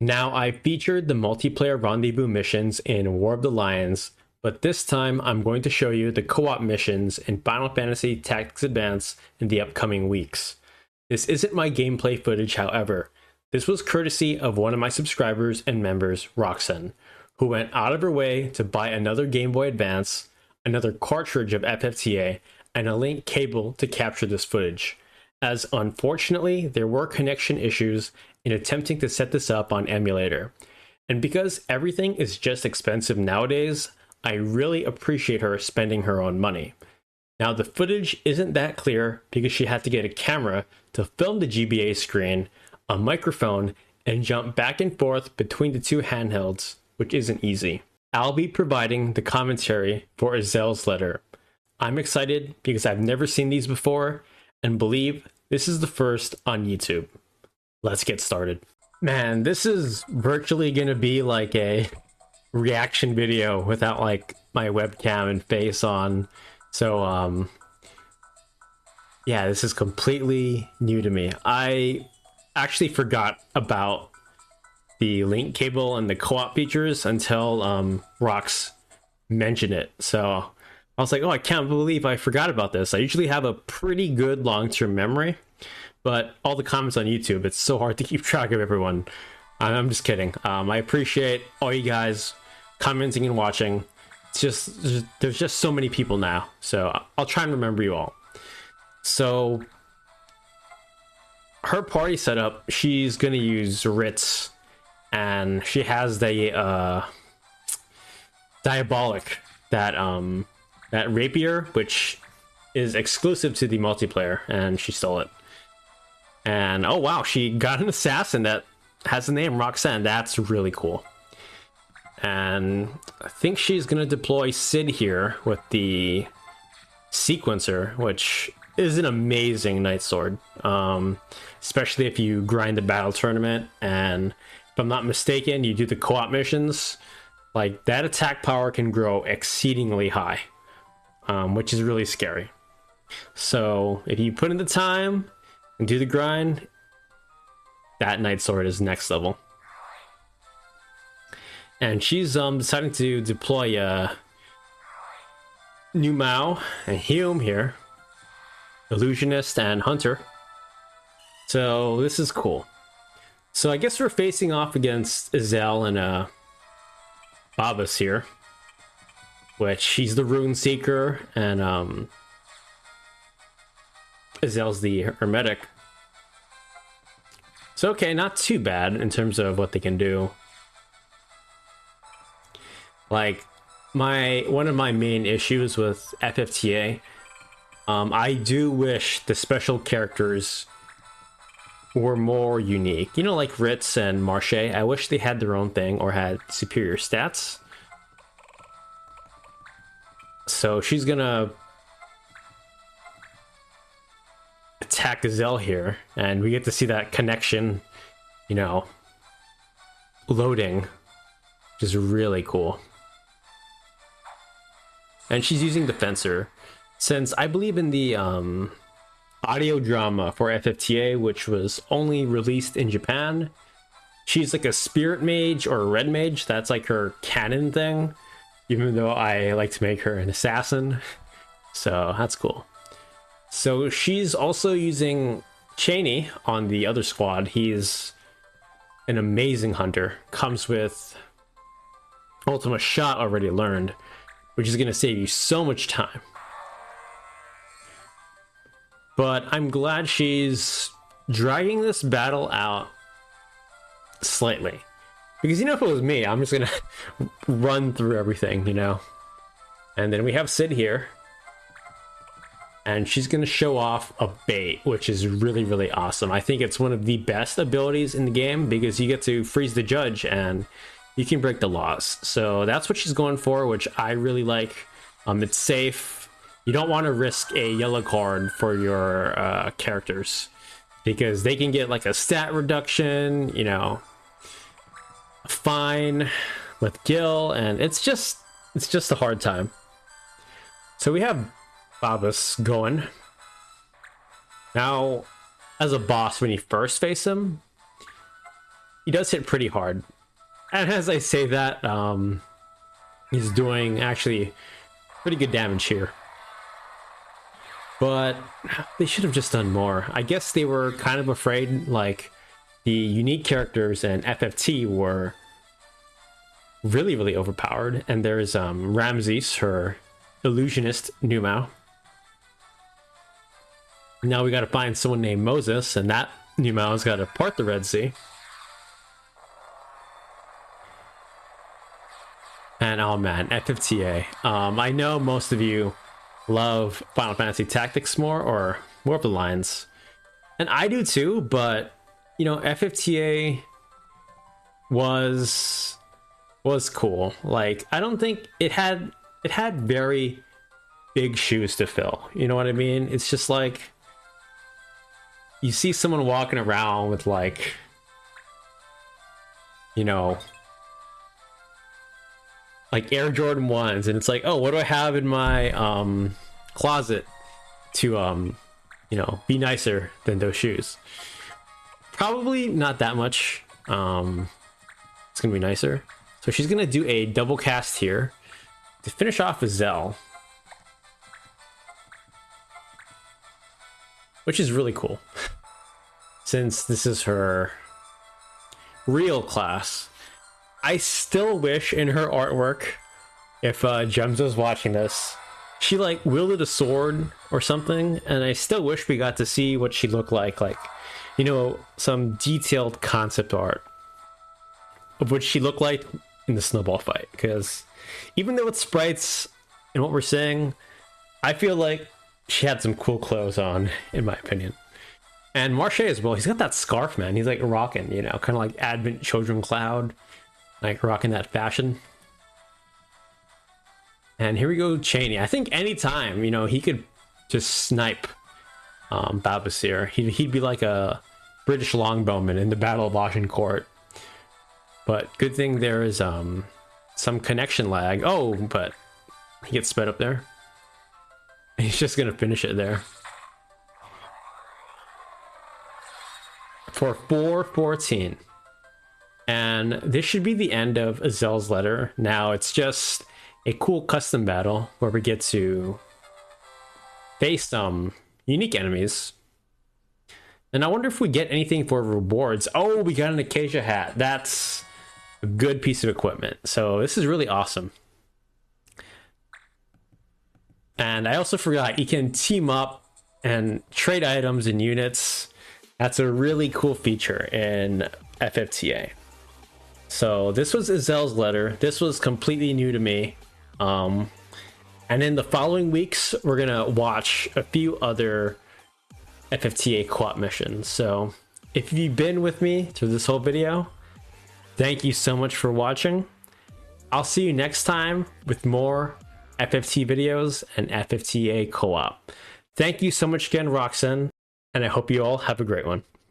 Now, I featured the multiplayer rendezvous missions in War of the Lions, but this time I'm going to show you the co-op missions in Final Fantasy Tactics Advance in the upcoming weeks. This isn't my gameplay footage, however. This was courtesy of one of my subscribers and members, Roxn, who went out of her way to buy another Game Boy Advance, another cartridge of FFTA, and a link cable to capture this footage, as unfortunately there were connection issues in attempting to set this up on emulator. And because everything is just expensive nowadays, I really appreciate her spending her own money. Now, the footage isn't that clear because she had to get a camera to film the GBA screen, a microphone, and jump back and forth between the two handhelds, which isn't easy. I'll be providing the commentary for Ezel's letter. I'm excited because I've never seen these before and believe this is the first on YouTube. Let's get started. Man, this is virtually gonna be like a reaction video without like my webcam and face on. So yeah, this is completely new to me. I actually forgot about the link cable and the co-op features until Rox mentioned it. So I was like, oh, I can't believe I forgot about this. I usually have a pretty good long-term memory, but all the comments on YouTube, it's so hard to keep track of everyone. I'm just kidding. I appreciate all you guys commenting and watching. It's just, there's just so many people now, so I'll try and remember you all. So her party setup, she's gonna use Ritz, and she has the Diabolic, that rapier, which is exclusive to the multiplayer, and she stole it. And oh wow, she got an assassin that has the name Roxn. That's really cool. And I think she's gonna deploy Sid here with the sequencer, which is an amazing knight sword, especially if you grind the battle tournament. And if I'm not mistaken, you do the co-op missions, like that attack power can grow exceedingly high, which is really scary. So if you put in the time and do the grind, that knight sword is next level. And she's deciding to deploy New Mao and Hume here, Illusionist and Hunter. So this is cool. So I guess we're facing off against Ezel and Babas here, which she's the Rune Seeker, and Ezel's the Hermetic. So okay, not too bad in terms of what they can do. Like, one of my main issues with FFTA, I do wish the special characters were more unique. You know, like Ritz and Marche, I wish they had their own thing or had superior stats. So she's gonna attack Ezel here, and we get to see that connection, you know, loading, which is really cool. And she's using the Fencer, since I believe in the audio drama for FFTA, which was only released in Japan, she's like a spirit mage or a red mage. That's like her canon thing, even though I like to make her an assassin. So that's cool. So she's also using Cheney on the other squad. He's an amazing hunter, comes with Ultimate Shot already learned, which is going to save you so much time. But I'm glad she's dragging this battle out slightly. Because, you know, if it was me, I'm just going to run through everything, you know. And then we have Sid here. And she's going to show off a bait, which is really, really awesome. I think it's one of the best abilities in the game because you get to freeze the judge and you can break the laws. So that's what she's going for, which I really like. It's safe. You don't want to risk a yellow card for your characters because they can get like a stat reduction, you know, a fine with Gil, and it's just a hard time. So we have Babas going. Now, as a boss, when you first face him, he does hit pretty hard. And as I say that, he's doing actually pretty good damage here. But they should have just done more. I guess they were kind of afraid, like, the unique characters in FFT were really, really overpowered. And there's Ramses, her illusionist Numao. Now we gotta find someone named Moses, and that Numao's gotta part the Red Sea. And oh man, FFTA. I know most of you love Final Fantasy Tactics more, or War of the Lions. And I do too, but you know, FFTA was cool. Like, I don't think it had very big shoes to fill. You know what I mean? It's just like you see someone walking around with, like, you know, like Air Jordan 1s, and it's like, oh, what do I have in my closet to you know, be nicer than those shoes? Probably not that much. It's gonna be nicer. So she's gonna do a double cast here to finish off Ezel, which is really cool since this is her real class. I still wish in her artwork, if Gems was watching this, she like wielded a sword or something, and I still wish we got to see what she looked like, you know, some detailed concept art of what she looked like in the snowball fight. Because even though it's sprites and what we're saying, I feel like she had some cool clothes on, in my opinion. And Marche as well, he's got that scarf, man. He's like rocking, you know, kind of like Advent Children Cloud, like rocking that fashion. And here we go, Cheney. I think anytime, you know, he could just snipe Babasir. He'd be like a British longbowman in the Battle of Agincourt. But good thing there is some connection lag. Oh, but he gets sped up there. He's just gonna finish it there for 414. And this should be the end of Ezel's letter. Now it's just a cool custom battle where we get to face some unique enemies. And I wonder if we get anything for rewards. Oh, we got an Acacia hat. That's a good piece of equipment. So this is really awesome. And I also forgot, you can team up and trade items and units. That's a really cool feature in FFTA. So this was Ezel's letter. This was completely new to me. And in the following weeks, we're gonna watch a few other FFTA co-op missions. So if you've been with me through this whole video, thank you so much for watching. I'll see you next time with more FFT videos and FFTA co-op. Thank you so much again, Roxn, and I hope you all have a great one.